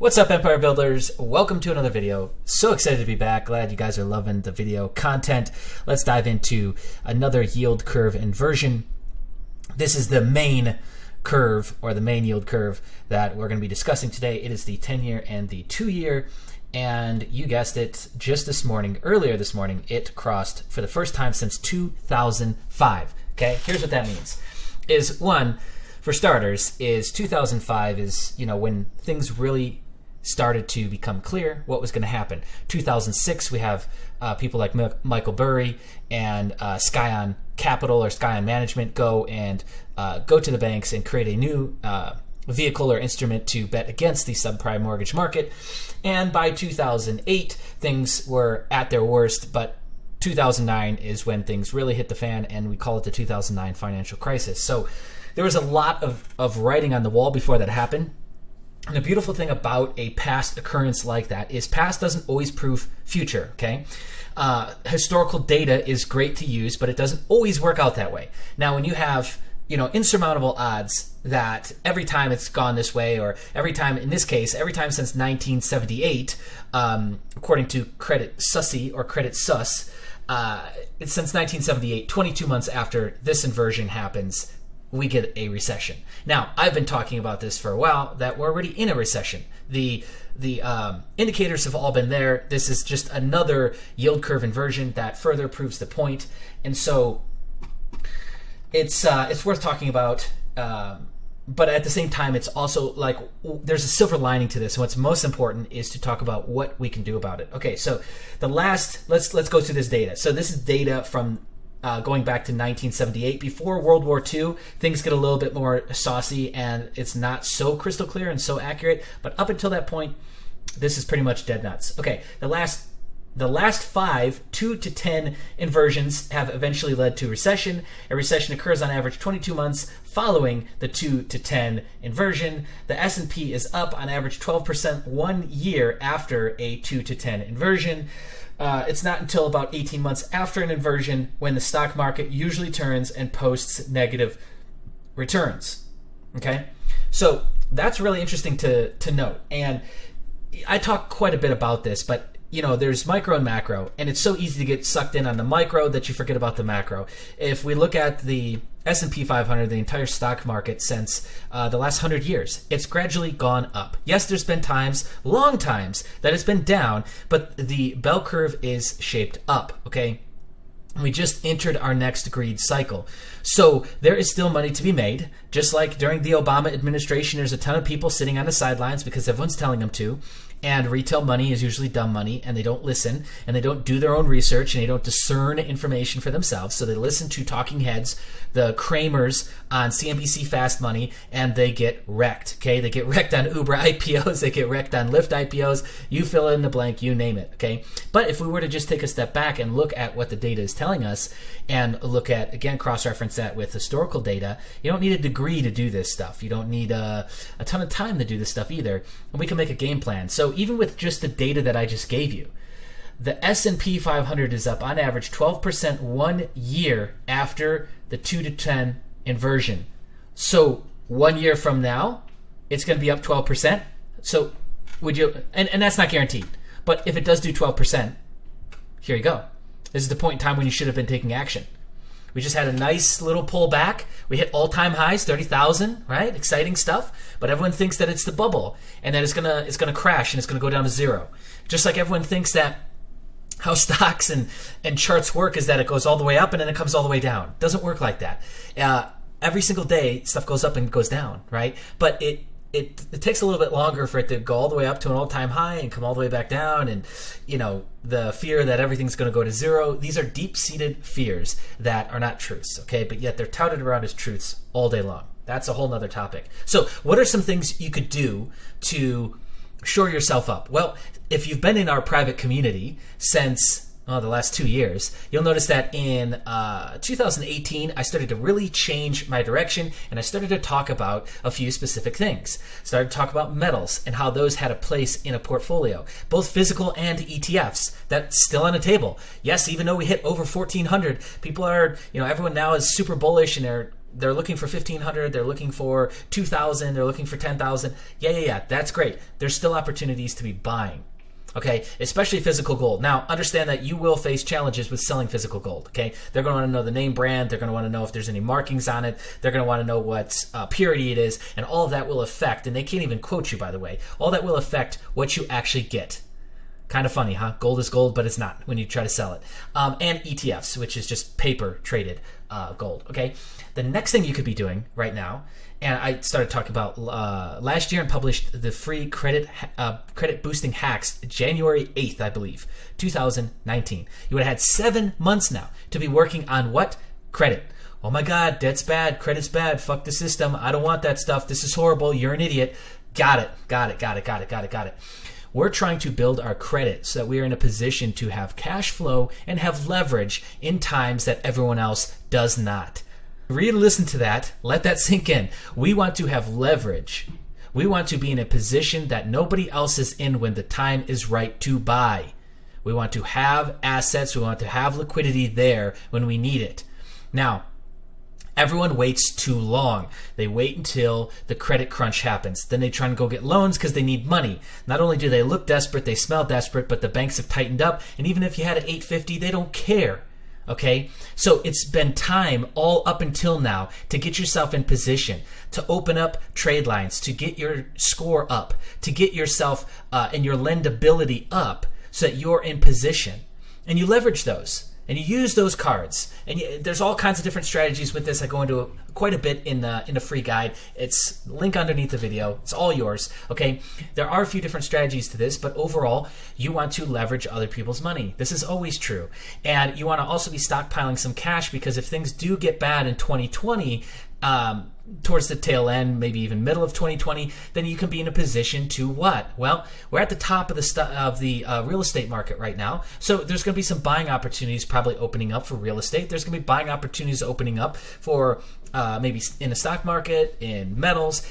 What's up, Empire Builders? Welcome to another video. So excited to be back. Glad you guys are loving the video content. Let's dive into another yield curve inversion. This is the main curve, or the main yield curve, that we're going to be discussing today. It is the 10-year and the 2-year. And you guessed it, just this morning, earlier this morning, it crossed for the first time since 2005. Okay, here's what that means. For starters, 2005 is, when things really started to become clear what was going to happen. 2006, we have people like Michael Burry and Scion Capital or Scion Management go to the banks and create a new vehicle or instrument to bet against the subprime mortgage market. And by 2008, things were at their worst, but 2009 is when things really hit the fan, and we call it the 2009 financial crisis. So there was a lot of writing on the wall before that happened. And the beautiful thing about a past occurrence like that is past doesn't always prove future, okay? Historical data is great to use, but it doesn't always work out that way. Now, when you have, insurmountable odds that every time it's gone this way, or every time, in this case, every time since 1978, according to Credit Sussy or Credit Sus, it's since 1978, 22 months after this inversion happens, we get a recession. Now, I've been talking about this for a while, that we're already in a recession. The indicators have all been there. This is just another yield curve inversion that further proves the point. And so it's worth talking about. But at the same time, it's also like there's a silver lining to this. And what's most important is to talk about what we can do about it. Okay, so let's go through this data. So this is data from going back to 1978. Before World War II, things get a little bit more saucy and it's not so crystal clear and so accurate. But up until that point, this is pretty much dead nuts. Okay, the last 5 2 to 10 inversions have eventually led to recession. A recession occurs on average 22 months following the 2 to 10 inversion. The S&P is up on average 12% 1 year after a 2 to 10 inversion. It's not until about 18 months after an inversion when the stock market usually turns and posts negative returns. Okay, so that's really interesting to note. And I talk quite a bit about this, but there's micro and macro, and it's so easy to get sucked in on the micro that you forget about the macro. If we look at the S&P 500, the entire stock market since the last 100 years, it's gradually gone up. Yes, there's been times, long times, that it's been down, but the bell curve is shaped up, okay? We just entered our next greed cycle. So there is still money to be made. Just like during the Obama administration, there's a ton of people sitting on the sidelines because everyone's telling them to. And retail money is usually dumb money, and they don't listen, and they don't do their own research, and they don't discern information for themselves. So they listen to talking heads, the Kramers on CNBC Fast Money, and they get wrecked. Okay, they get wrecked on Uber IPOs, they get wrecked on Lyft IPOs. You fill in the blank, you name it. Okay, but if we were to just take a step back and look at what the data is telling us, and look at, again, cross-reference that with historical data, you don't need a degree to do this stuff. You don't need a ton of time to do this stuff either, and we can make a game plan. So even with just the data that I just gave you, the S&P 500 is up on average 12% 1 year after the 2 to 10 inversion. So 1 year from now, it's going to be up 12%. So would you, and that's not guaranteed, but if it does do 12%, here you go. This is the point in time when you should have been taking action. We just had a nice little pullback. We hit all-time highs, 30,000, right? Exciting stuff. But everyone thinks that it's the bubble and that it's gonna crash and it's gonna go down to zero. Just like everyone thinks that how stocks and charts work is that it goes all the way up and then it comes all the way down. It doesn't work like that. Every single day, stuff goes up and goes down, right? But it takes a little bit longer for it to go all the way up to an all-time high and come all the way back down, and the fear that everything's going to go to zero. These are deep-seated fears that are not truths, okay? But yet they're touted around as truths all day long. That's a whole nother topic. So what are some things you could do to shore yourself up? Well, if you've been in our private community since the last 2 years, you'll notice that in 2018, I started to really change my direction, and I started to talk about a few specific things. Started to talk about metals and how those had a place in a portfolio, both physical and ETFs. That's still on the table. Yes, even though we hit over 1,400, people are, everyone now is super bullish and they're they're looking for 1,500, they're looking for 2,000, they're looking for 10,000. Yeah, that's great. There's still opportunities to be buying. Okay, especially physical gold. Now, understand that you will face challenges with selling physical gold. Okay, they're going to want to know the name brand. They're going to want to know if there's any markings on it. They're going to want to know what purity it is, and all of that will affect. And they can't even quote you, by the way. All that will affect what you actually get. Kind of funny, huh? Gold is gold, but it's not when you try to sell it. And ETFs, which is just paper traded gold. Okay, the next thing you could be doing right now. And I started talking about last year and published the free credit boosting hacks January 8th, I believe, 2019. You would have had 7 months now to be working on what? Credit. Oh my God, debt's bad, credit's bad, fuck the system, I don't want that stuff, this is horrible, you're an idiot. Got it. We're trying to build our credit so that we are in a position to have cash flow and have leverage in times that everyone else does not. Re-listen to that. Let that sink in. We want to have leverage. We want to be in a position that nobody else is in when the time is right to buy. We want to have assets. We want to have liquidity there when we need it. Now, everyone waits too long. They wait until the credit crunch happens. Then they try and go get loans because they need money. Not only do they look desperate, they smell desperate, but the banks have tightened up. And even if you had an 850, they don't care. Okay, so it's been time all up until now to get yourself in position, to open up trade lines, to get your score up, to get yourself and your lendability up so that you're in position. And you leverage those. And you use those cards. And there's all kinds of different strategies with this. I go into quite a bit in the free guide. It's link underneath the video. It's all yours. Okay. There are a few different strategies to this, but overall, you want to leverage other people's money. This is always true. And you want to also be stockpiling some cash, because if things do get bad in 2020, towards the tail end, maybe even middle of 2020, then you can be in a position to what? Well, we're at the top of the real estate market right now, so there's going to be some buying opportunities probably opening up for real estate. There's going to be buying opportunities opening up for maybe in the stock market, in metals.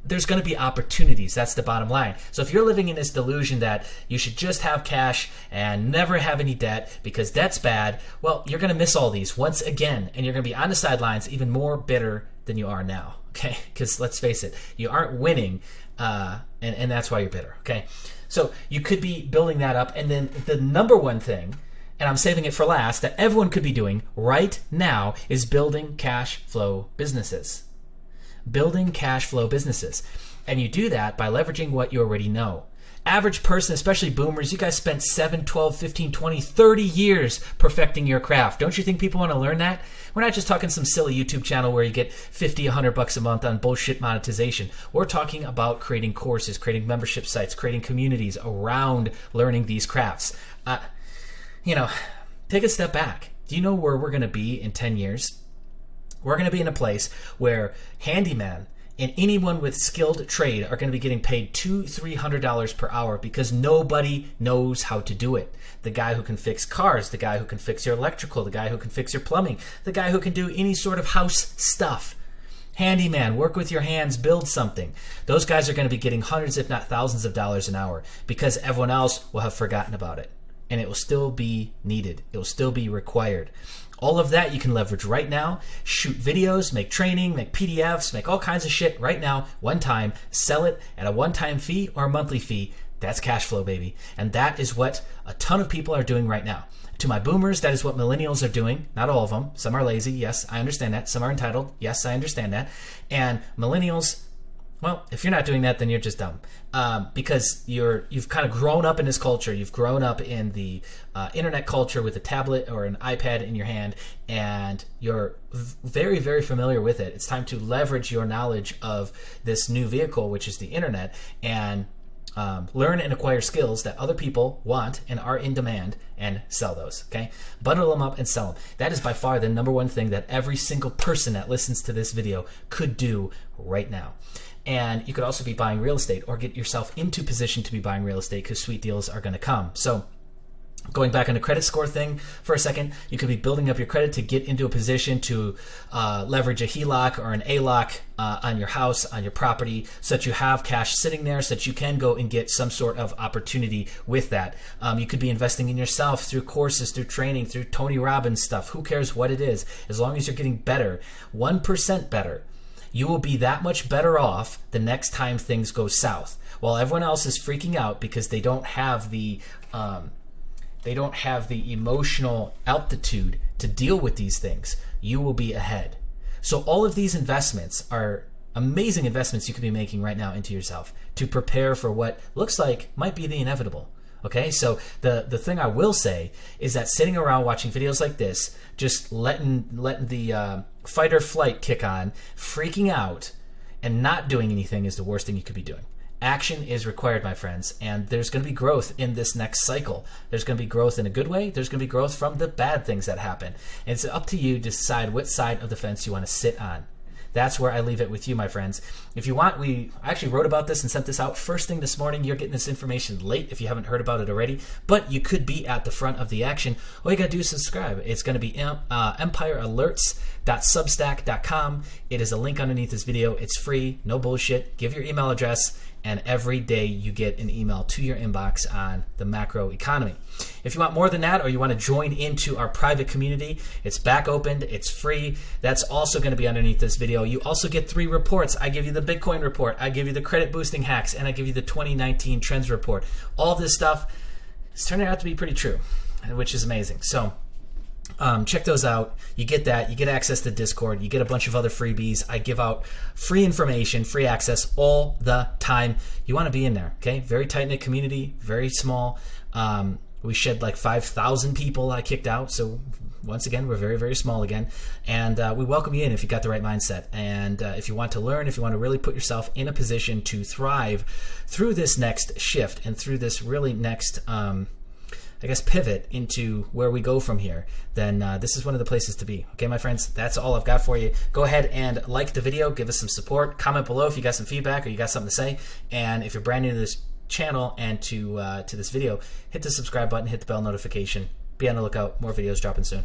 There's going to be opportunities. That's the bottom line. So if you're living in this delusion that you should just have cash and never have any debt because debt's bad, well, you're going to miss all these once again, and you're going to be on the sidelines even more bitter than you are now. Okay, because let's face it, you aren't winning, and that's why you're bitter. Okay, so you could be building that up, and then the number one thing, and I'm saving it for last, that everyone could be doing right now is building cash flow businesses. Building cash flow businesses. And you do that by leveraging what you already know. Average person, especially boomers, you guys spent 7, 12, 15, 20, 30 years perfecting your craft. Don't you think people want to learn that? We're not just talking some silly YouTube channel where you get 50, 100 bucks a month on bullshit monetization. We're talking about creating courses, creating membership sites, creating communities around learning these crafts. Take a step back. Do you know where we're going to be in 10 years? We're going to be in a place where handyman and anyone with skilled trade are going to be getting paid $200-300 per hour because nobody knows how to do it. The guy who can fix cars, the guy who can fix your electrical, the guy who can fix your plumbing, the guy who can do any sort of house stuff. Handyman, work with your hands, build something. Those guys are going to be getting hundreds, if not thousands of dollars an hour because everyone else will have forgotten about it. And it will still be needed. It will still be required. All of that you can leverage right now. Shoot videos, make training, make PDFs, make all kinds of shit right now, one time, sell it at a one-time fee or a monthly fee. That's cash flow, baby. And that is what a ton of people are doing right now. To my boomers, that is what millennials are doing. Not all of them. Some are lazy. Yes, I understand that. Some are entitled. Yes, I understand that. And millennials, well, if you're not doing that, then you're just dumb. Because you've kind of grown up in this culture. You've grown up in the internet culture with a tablet or an iPad in your hand, and you're very, very familiar with it. It's time to leverage your knowledge of this new vehicle, which is the internet, and learn and acquire skills that other people want and are in demand, and sell those. Okay, bundle them up and sell them. That is by far the number one thing that every single person that listens to this video could do right now. And you could also be buying real estate or get yourself into position to be buying real estate because sweet deals are going to come. So Going back on the credit score thing for a second, you could be building up your credit to get into a position to leverage a HELOC or an ALOC on your house, on your property, so that you have cash sitting there so that you can go and get some sort of opportunity with that. You could be investing in yourself through courses, through training, through Tony Robbins stuff. Who cares what it is? As long as you're getting better, 1% better, you will be that much better off the next time things go south. While everyone else is freaking out because they don't have the emotional altitude to deal with these things, you will be ahead. So all of these investments are amazing investments you could be making right now into yourself to prepare for what looks like might be the inevitable. Okay, so the thing I will say is that sitting around watching videos like this, just letting the fight or flight kick on, freaking out, and not doing anything is the worst thing you could be doing. Action is required, my friends, and there's going to be growth in this next cycle. There's going to be growth in a good way. There's going to be growth from the bad things that happen. And it's up to you to decide what side of the fence you want to sit on. That's where I leave it with you, my friends. If you want, I actually wrote about this and sent this out first thing this morning. You're getting this information late if you haven't heard about it already, but you could be at the front of the action. All you got to do is subscribe. It's going to be empirealerts.substack.com. It is a link underneath this video. It's free, no bullshit. Give your email address, and every day you get an email to your inbox on the macro economy. If you want more than that, or you want to join into our private community, it's back opened, it's free. That's also going to be underneath this video. You also get 3 reports. I give you the Bitcoin report, I give you the credit boosting hacks, and I give you the 2019 trends report. All this stuff is turning out to be pretty true, which is amazing. So check those out. You get that. You get access to Discord. You get a bunch of other freebies. I give out free information, free access all the time. You want to be in there, okay? Very tight-knit community, very small. We shed like 5,000 people I kicked out. So once again, we're very, very small again. And we welcome you in if you got the right mindset. And if you want to learn, if you want to really put yourself in a position to thrive through this next shift and through this really next pivot into where we go from here, then this is one of the places to be. Okay, my friends, that's all I've got for you. Go ahead and like the video, give us some support, comment below if you got some feedback or you got something to say. And if you're brand new to this channel and to this video, hit the subscribe button, hit the bell notification. Be on the lookout, more videos dropping soon.